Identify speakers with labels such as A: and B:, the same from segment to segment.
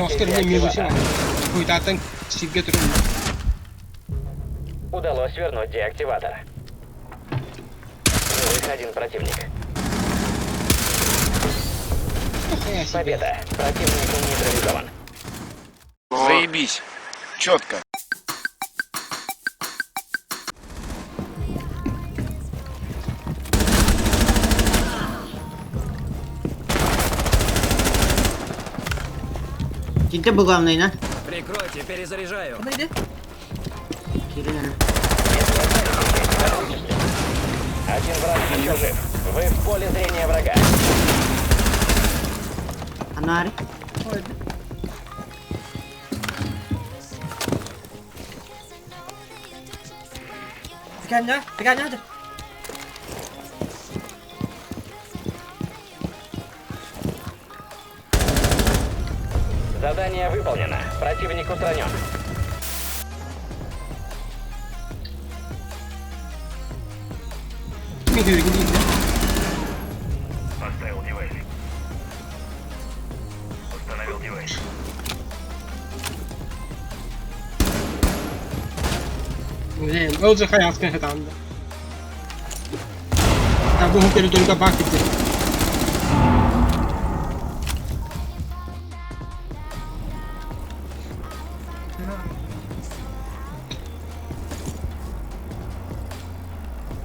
A: Оскар не минусил. Какой-то танк сигет руль.
B: Удалось вернуть деактиватор. Живых один противник. Победа. Противник нейтрализован.
C: Заебись. Четко.
D: Кілька був главний, на?
E: Прикройте, перезаряжаю.
D: Куди йде? Кирилина.
B: Один враг еще жив. Вы в поле зрения врага.
D: Анари. Тикай, hadi.
B: Задание выполнено. Противник устранен.
A: Gidiyor gidiyor.
C: Поставил девайс. Установил девайс.
A: Блин, olacak hayatken hetamda. Ya bu hukeri dolga bak gitti.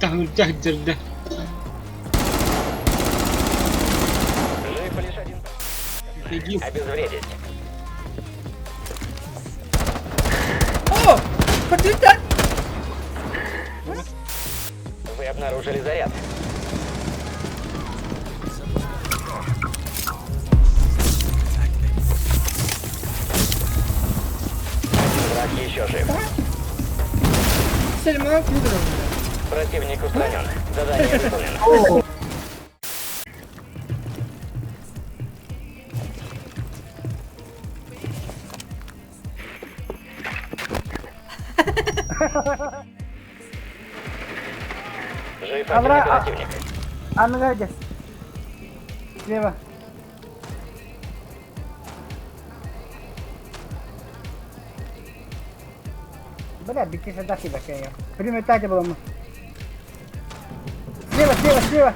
A: Tahıl cırdı.
B: Жив лишь один.
A: Беги.
B: Обезвредить.
D: Oo! Patlıklar!
B: Вы обнаружили заряд. Враг еще жив.
D: Selman Kudurov.
B: Противник устранен. Задание выполнено. Жив один оперативник.
F: Анна здесь. Слева. Бля, беги сюда, я. Приметайте было. Слева.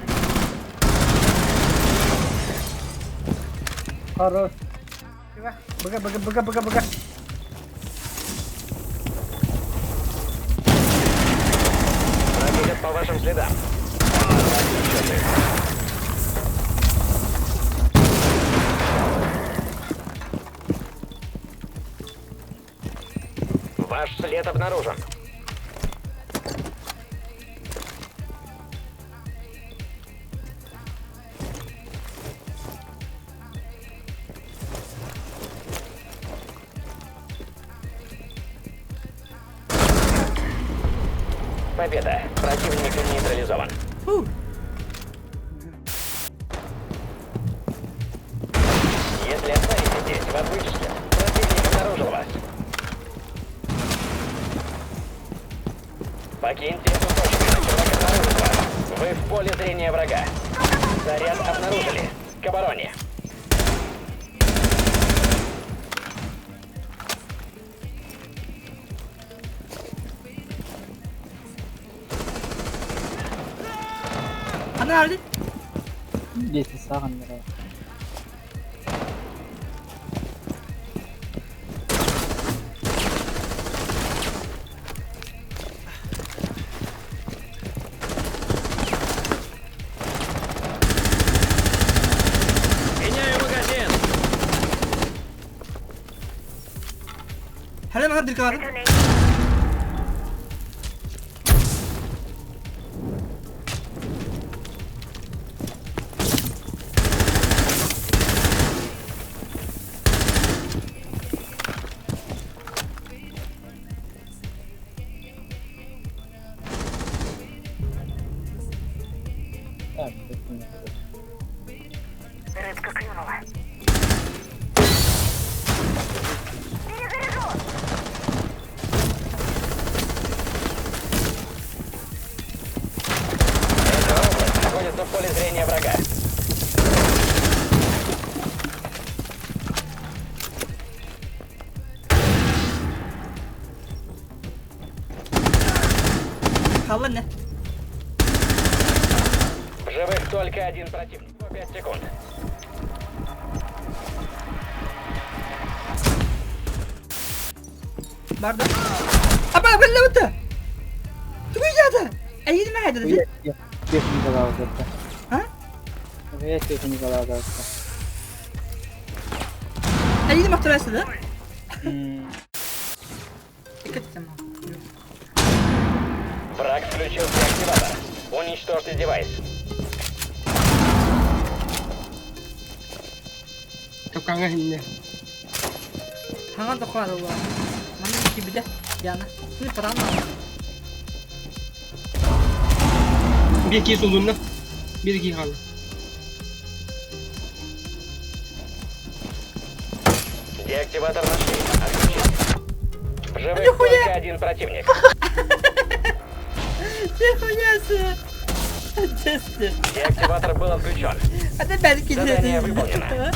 F: Хорош. Бага.
B: Враг идет по вашим следам. Враг еще жив. Ваш след обнаружен. Победа. Противник нейтрализован. Если останетесь здесь, вас вычислят. Противник обнаружил вас. Покиньте эту точку, иначе враг обнаружит вас. Вы в поле зрения врага. Заряд обнаружили. К обороне.
D: Nerede?
F: Здесь саган нерeye?
E: Меняю магазин.
D: Hele mi hadir kahve?
G: Рыбка клюнула.
B: Эта область находится в поле зрения врага. живых только один противник. 5 секунд.
D: برضه ابا ولا انت تقول هذا اي ما هذا
F: Kif निकला उधर से
D: ها
F: ये kif निकला उधर से
D: اي ما طلع هذا كتم
B: Враг включил деактиватор. Уничтожьте девайс.
A: Kapkangahin niya.
D: hangat ako ano ba mami kibida yana ni parang
A: Bir iki solunda. Bir iki kaldı.
B: Деактиватор нашли. Отключить. В живых
D: Нихуя!
B: только один противник.
D: Нихуя себе!
B: Деактиватор был отключен.
D: Это белки
B: Задание выполнено.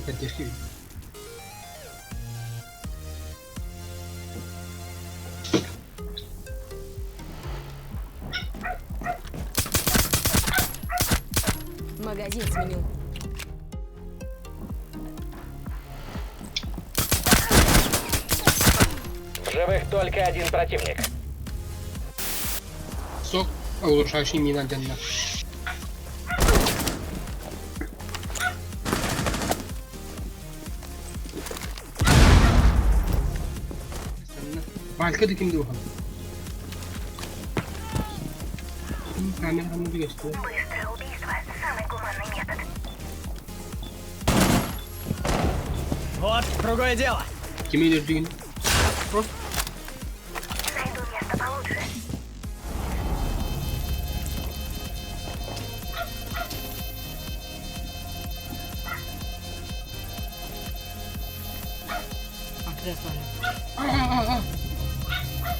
A: Поддержки.
G: Магазин сменил.
B: В живых только один противник.
A: Сок, улучшающий мина денна. Balka kimdi bakalım. Kameramı göster.
H: Быстрое убийство – самый гуманный метод.
E: Вот, другое дело.
A: Kimi öldürdüğünü.
H: Найду место получше.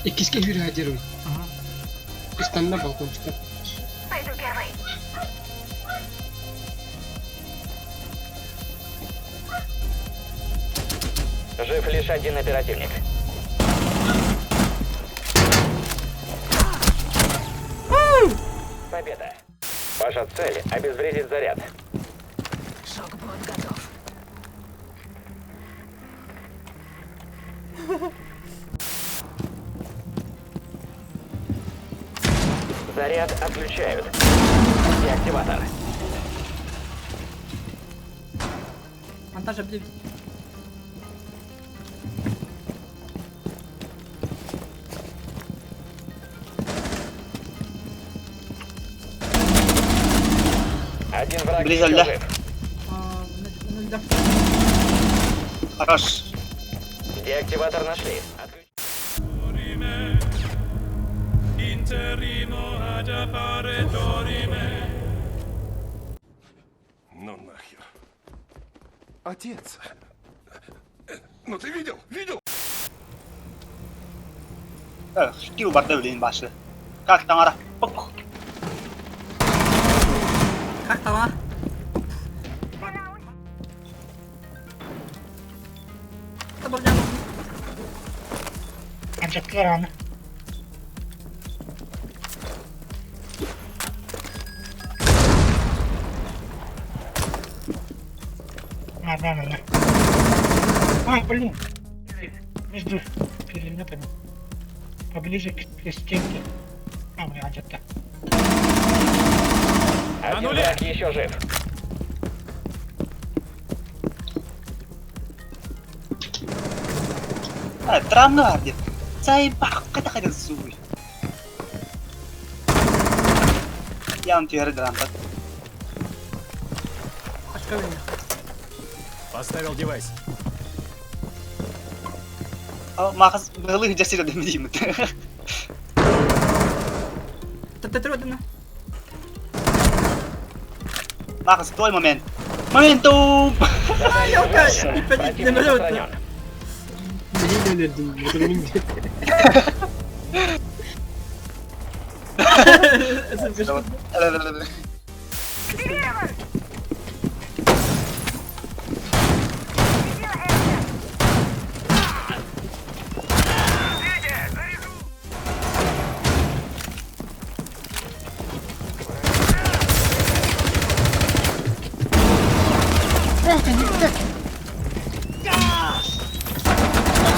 A: İkiz kez bir hacer oyun. İstanbul'da balkon çıkar.
H: Пойду первый.
B: Жив лишь один оперативник. Победа. Ваша цель – обезвредить заряд.
G: Шокбот готов.
B: Заряд отключают. Деактиватор.
D: Монтаж объявить.
B: Один враг
C: Близко,
B: еще
C: да?
B: жив.
D: Да.
C: Хорош.
B: Деактиватор нашли.
C: Ну нахер. Отец. Ну ты видел? Видел?
I: Хил барды блин башы. Как там ара? Пук.
D: Как там, а? Табурнян.
F: Анчаткаран. Нормально. Ай, блин. Между перелетами. Поближе к стенке. А, блин, где-то.
B: Один враг еще жив.
I: Трамнар dia. Saya bak kata-kata suwi. Yang tiada dalam tempat.
E: Поставил девайс.
I: Oh, makas beli jasi dah demi jimat.
D: Tetep na.
I: Макс, твой момент. Моментум!
B: Задание выполнено.
D: Иппен
B: Противник
D: минут.
B: устранен.
A: Neyi delirdim? Motoru bince.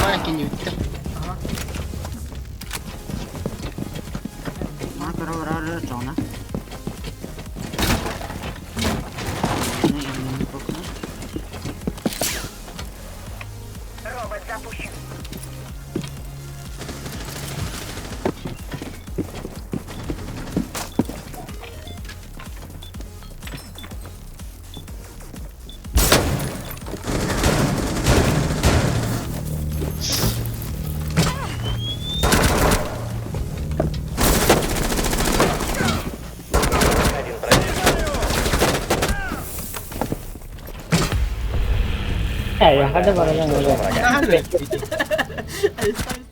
A: Sama yakin yuttu.
H: Робот запущен.
B: Один противник.
F: Ya, ada barang yang
B: Уничтожил врага.
A: Saan na?
D: Ayos, ayos.